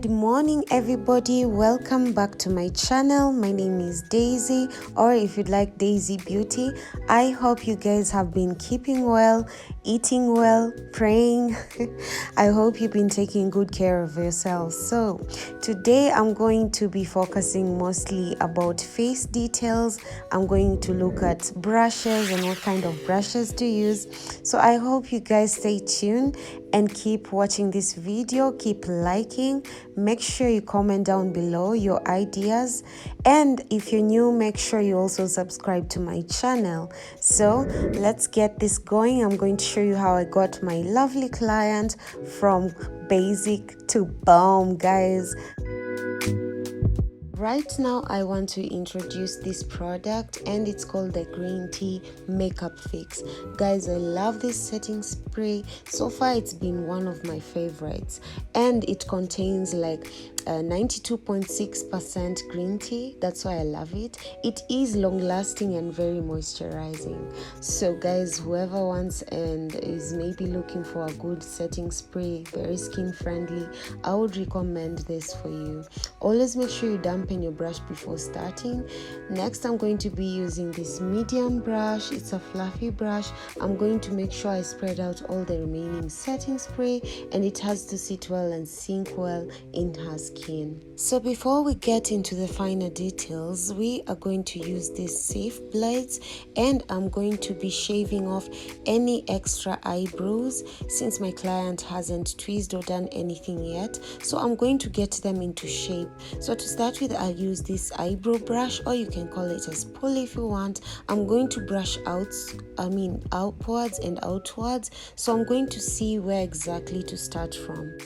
Good morning, everybody. Welcome back to my channel. My name is Daisy, or if you'd like, Daisy Beauty. I hope you guys have been keeping well, eating well, praying. I hope you've been taking good care of yourselves. So today I'm going to be focusing mostly about face details. I'm going to look at brushes and what kind of brushes to use. So I hope you guys stay tuned and keep watching this video, keep liking, make sure you comment down below your ideas, and if you're new, make sure you also subscribe to my channel. So let's get this going. I'm going to show you how I got my lovely client from basic to bomb, guys. Right now I want to introduce this product, and it's called the Green Tea Makeup Fix. Guys, I love this setting spray. So far it's been one of my favorites, and it contains like 92.6% green tea. That's why I love it. It is long lasting and very moisturizing. So guys, whoever wants and is maybe looking for a good setting spray, very skin friendly, I would recommend this for you. Always make sure you dampen your brush before starting. Next, I'm going to be using this medium brush. It's a fluffy brush. I'm going to make sure I spread out all the remaining setting spray, and it has to sit well and sink well in her skin. So before we get into the finer details, we are going to use these safe blades, and I'm going to be shaving off any extra eyebrows since my client hasn't tweezed or done anything yet. So I'm going to get them into shape. So to start with, I'll use this eyebrow brush, or you can call it a spool if you want. I'm going to brush outwards and outwards. So I'm going to see where exactly to start from.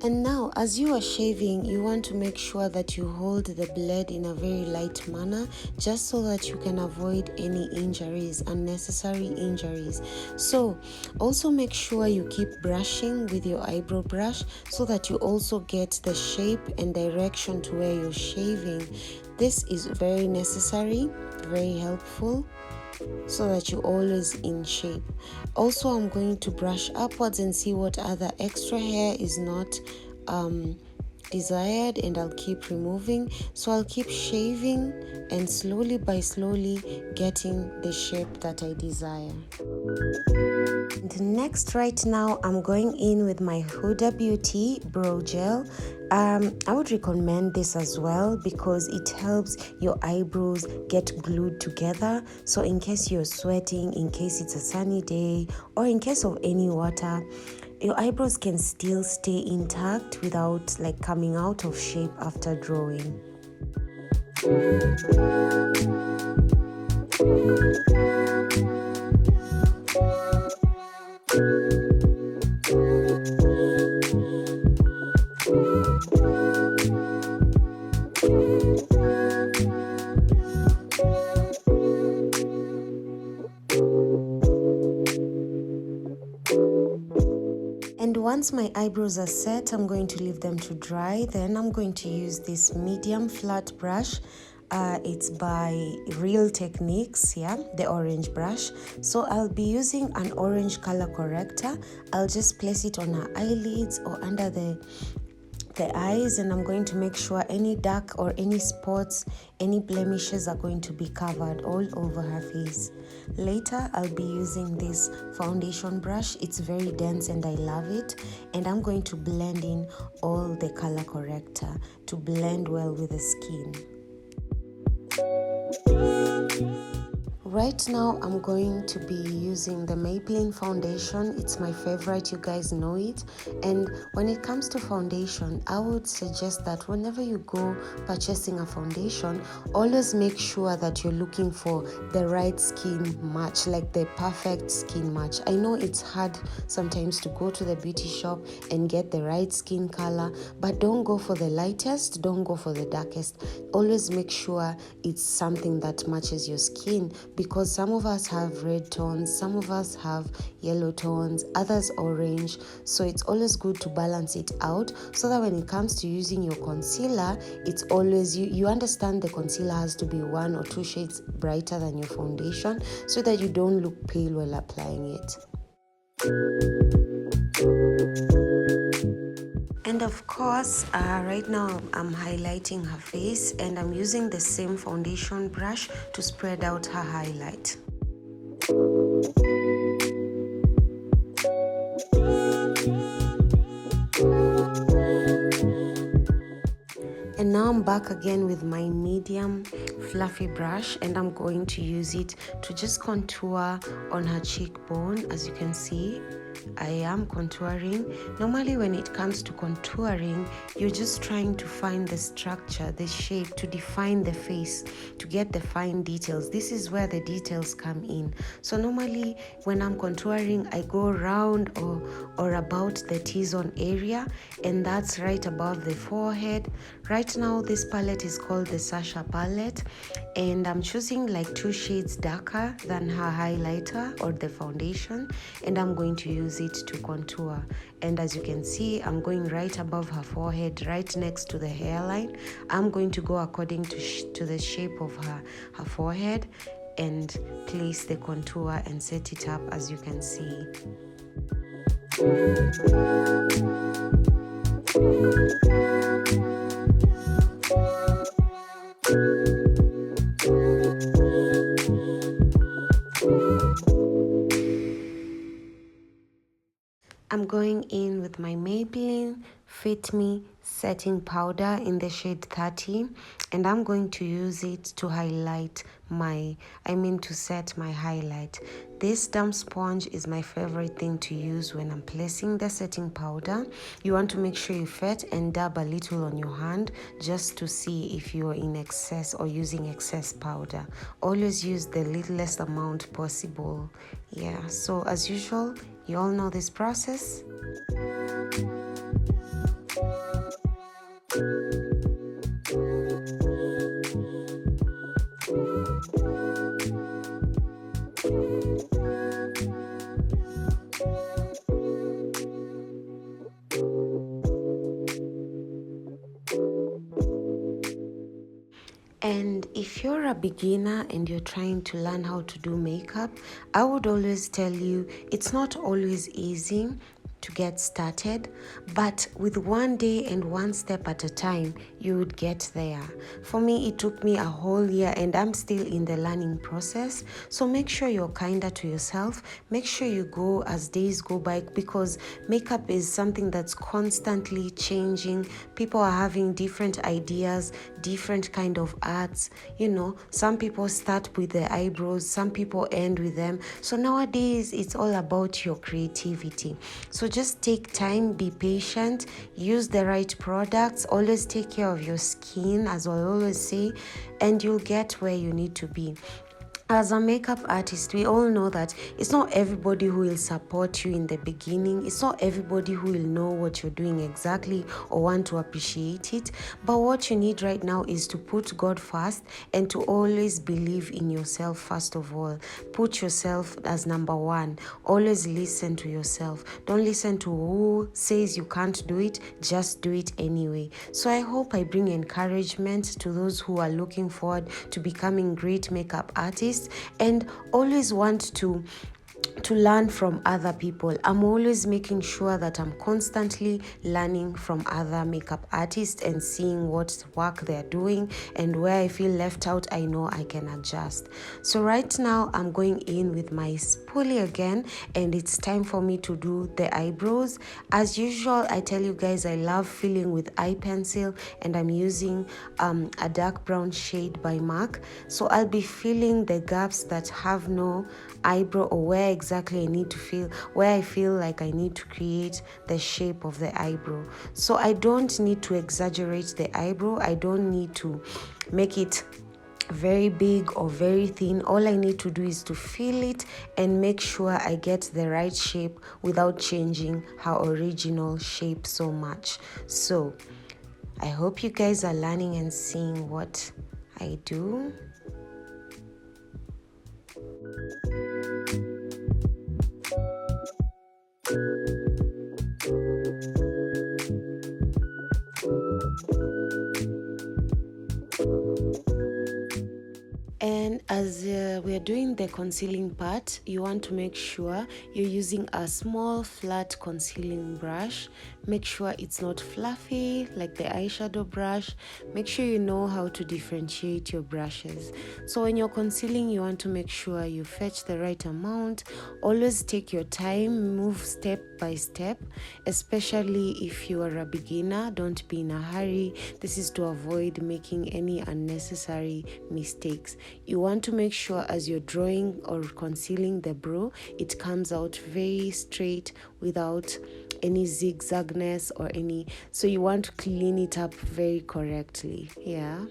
And now, as you are shaving, you want to make sure that you hold the blade in a very light manner, just so that you can avoid any injuries, unnecessary injuries. So also make sure you keep brushing with your eyebrow brush so that you also get the shape and direction to where you're shaving. This is very necessary, very helpful, so that you're always in shape. Also, I'm going to brush upwards and see what other extra hair is not desired, and I'll keep removing. So I'll keep shaving and slowly by slowly getting the shape that I desire. And next, right now, I'm going in with my Huda Beauty Brow Gel. I would recommend this as well because it helps your eyebrows get glued together. So in case you're sweating, in case it's a sunny day, or in case of any water, your eyebrows can still stay intact without like coming out of shape after drawing. And once my eyebrows are set, I'm going to leave them to dry. Then I'm going to use this medium flat brush. It's by Real Techniques, the orange brush. So I'll be using an orange color corrector. I'll just place it on her eyelids or under the eyes, and I'm going to make sure any dark or any spots, any blemishes are going to be covered all over her face. Later, I'll be using this foundation brush. It's very dense and I love it, and I'm going to blend in all the color corrector to blend well with the skin. Right now, I'm going to be using the Maybelline foundation. It's my favorite, you guys know it. And when it comes to foundation, I would suggest that whenever you go purchasing a foundation, always make sure that you're looking for the right skin match, like the perfect skin match. I know it's hard sometimes to go to the beauty shop and get the right skin color, but don't go for the lightest, don't go for the darkest. Always make sure it's something that matches your skin, because some of us have red tones, some of us have yellow tones, others orange. So it's always good to balance it out so that when it comes to using your concealer, it's always you understand the concealer has to be 1 or 2 shades brighter than your foundation so that you don't look pale while applying it. And of course, right now I'm highlighting her face and I'm using the same foundation brush to spread out her highlight. And now I'm back again with my medium fluffy brush and I'm going to use it to just contour on her cheekbone. As you can see, I am contouring. Normally when it comes to contouring, you're just trying to find the structure, the shape, to define the face, to get the fine details. This is where the details come in. So normally when I'm contouring, I go around or about the T-zone area, and that's right above the forehead. Right now this palette is called the Sasha palette, and I'm choosing like 2 shades darker than her highlighter or the foundation, and I'm going to use it to contour. And as you can see, I'm going right above her forehead, right next to the hairline. I'm going to go according to the shape of her forehead and place the contour and set it up, as you can see. I'm going in with my Maybelline Fit Me setting powder in the shade 30, and I'm going to use it to highlight to set my highlight. This damp sponge is my favorite thing to use when I'm placing the setting powder. You want to make sure you fet and dab a little on your hand just to see if you're in excess or using excess powder. Always use the littlest amount possible. Yeah, so as usual, you all know this process. And if you're a beginner and you're trying to learn how to do makeup, I would always tell you it's not always easy to get started, but with one day and one step at a time, you would get there. For me, it took me a whole year and I'm still in the learning process. So make sure you're kinder to yourself. Make sure you go as days go by, because makeup is something that's constantly changing. People are having different ideas, different kind of arts. Some people start with the eyebrows, some people end with them. So nowadays, it's all about your creativity. So just take time, be patient, use the right products, always take care of your skin, as I always say, and you'll get where you need to be. As a makeup artist, we all know that it's not everybody who will support you in the beginning. It's not everybody who will know what you're doing exactly or want to appreciate it. But what you need right now is to put God first and to always believe in yourself first of all. Put yourself as number one. Always listen to yourself. Don't listen to who says you can't do it. Just do it anyway. So I hope I bring encouragement to those who are looking forward to becoming great makeup artists and always want to learn from other people. I'm always making sure that I'm constantly learning from other makeup artists and seeing what work they're doing, and where I feel left out, I know I can adjust. So right now I'm going in with my spoolie again, and it's time for me to do the eyebrows. As usual, I tell you guys I love filling with eye pencil, and I'm using a dark brown shade by MAC. So I'll be filling the gaps that have no eyebrow, or where exactly I need to feel, where I feel like I need to create the shape of the eyebrow. So I don't need to exaggerate the eyebrow. I don't need to make it very big or very thin. All I need to do is to feel it and make sure I get the right shape without changing her original shape so much. So I hope you guys are learning and seeing what I do. doing the concealing part, you want to make sure you're using a small flat concealing brush. Make sure it's not fluffy like the eyeshadow brush. Make sure you know how to differentiate your brushes. So when you're concealing, you want to make sure you fetch the right amount. Always take your time, move step by step, especially if you are a beginner. Don't be in a hurry. This is to avoid making any unnecessary mistakes. You want to make sure as you're drawing or concealing the brow, it comes out very straight without any zigzagness or any, so you want to clean it up very correctly. Yeah.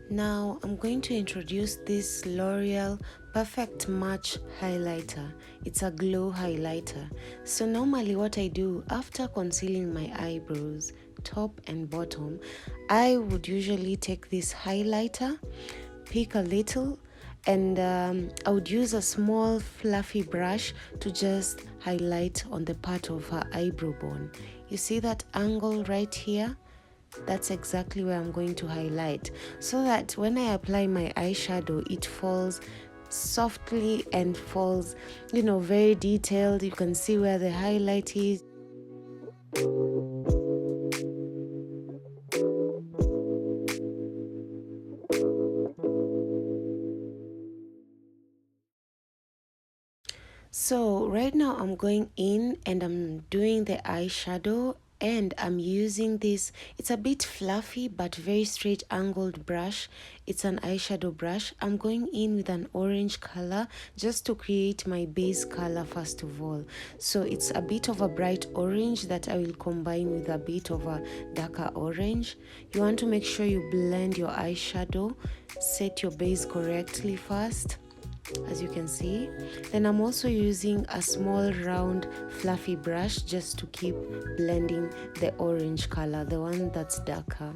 Now I'm going to introduce this L'Oreal Perfect Match highlighter. It's a glow highlighter. So normally what I do after concealing my eyebrows, top and bottom, I would usually take this highlighter, pick a little, and I would use a small fluffy brush to just highlight on the part of her eyebrow bone. You see that angle right here? That's exactly where I'm going to highlight, so that when I apply my eyeshadow, it falls softly and falls, very detailed. You can see where the highlight is. So right now I'm going in and I'm doing the eyeshadow, and I'm using this, it's a bit fluffy but very straight angled brush. It's an eyeshadow brush. I'm going in with an orange color just to create my base color first of all. So it's a bit of a bright orange that I will combine with a bit of a darker orange. You want to make sure you blend your eyeshadow, set your base correctly first, as you can see. Then I'm also using a small round fluffy brush just to keep blending the orange color, the one that's darker.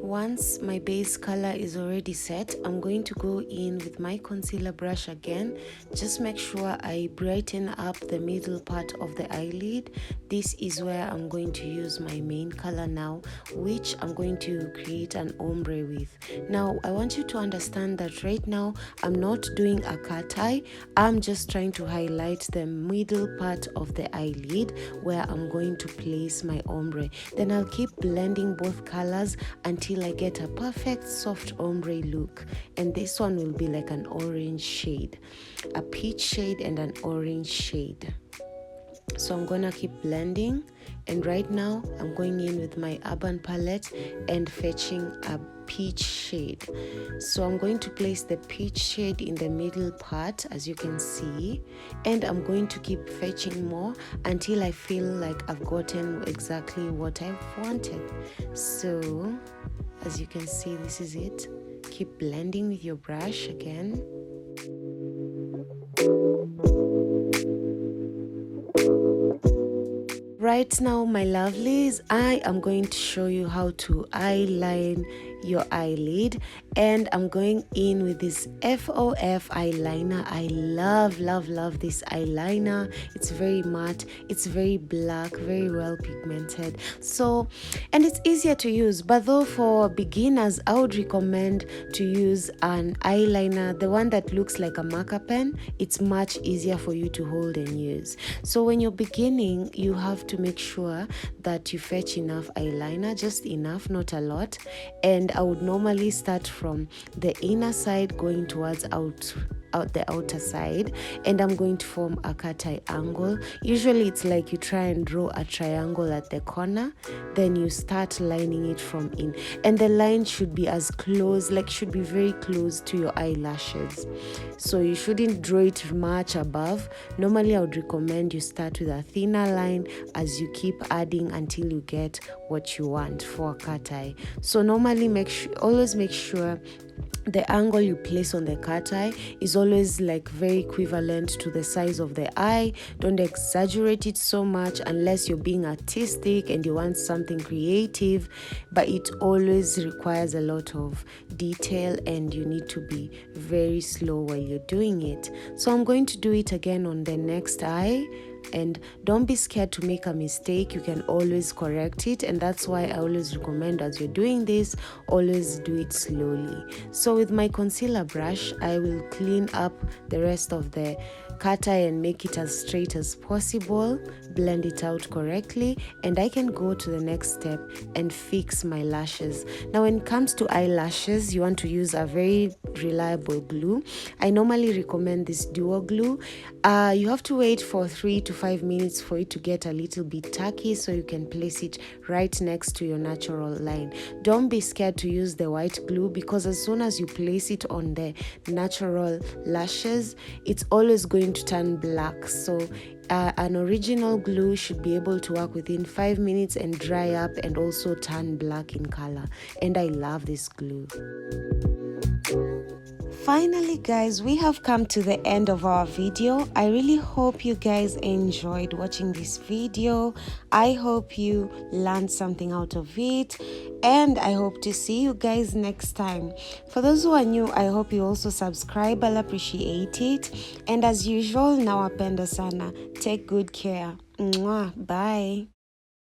Once my base color is already set, I'm going to go in with my concealer brush again. Just make sure I brighten up the middle part of the eyelid. This is where I'm going to use my main color now, which I'm going to create an ombre with. Now, I want you to understand that right now, I'm not doing a cat eye. I'm just trying to highlight the middle part of the eyelid where I'm going to place my ombre. Then I'll keep blending both colors until I get a perfect soft ombre look. And this one will be like an orange shade, a peach shade and an orange shade. So I'm gonna keep blending, and right now I'm going in with my Urban palette and fetching a peach shade. So I'm going to place the peach shade in the middle part, as you can see, and I'm going to keep fetching more until I feel like I've gotten exactly what I've wanted. So as you can see, this is it. Keep blending with your brush again. Right now, my lovelies, I am going to show you how to eyeline your eyelid, and I'm going in with this FOF eyeliner. I love this eyeliner. It's very matte, it's very black, very well pigmented, so, and it's easier to use. But though for beginners, I would recommend to use an eyeliner, the one that looks like a marker pen. It's much easier for you to hold and use. So when you're beginning, you have to make sure that you fetch enough eyeliner, just enough, not a lot. And I would normally start from the inner side going towards out the outer side, and I'm going to form a cat eye angle. Usually it's like you try and draw a triangle at the corner, then you start lining it from in, and the line should be as close, like should be very close to your eyelashes. So you shouldn't draw it much above. Normally I would recommend you start with a thinner line as you keep adding until you get what you want for a cat eye. So normally always make sure the angle you place on the cat eye is always like very equivalent to the size of the eye. Don't exaggerate it so much unless you're being artistic and you want something creative, but it always requires a lot of detail and you need to be very slow while you're doing it. So I'm going to do it again on the next eye. And don't be scared to make a mistake. You can always correct it, and that's why I always recommend, as you're doing this, always do it slowly. So with my concealer brush, I will clean up the rest of the cat eye and make it as straight as possible, blend it out correctly, and I can go to the next step and fix my lashes. Now when it comes to eyelashes, you want to use a very reliable glue. I normally recommend this duo glue. You have to wait for 3 to 5 minutes for it to get a little bit tacky, so you can place it right next to your natural line. Don't be scared to use the white glue, because as soon as you place it on the natural lashes, it's always going to turn black. So an original glue should be able to work within 5 minutes and dry up and also turn black in color, and I love this glue. Finally, guys, we have come to the end of our video. I really hope you guys enjoyed watching this video. I hope you learned something out of it, and I hope to see you guys next time. For those who are new, I hope you also subscribe. I'll appreciate it. And as usual, nawapenda sana. Take good care. Mwah. Bye.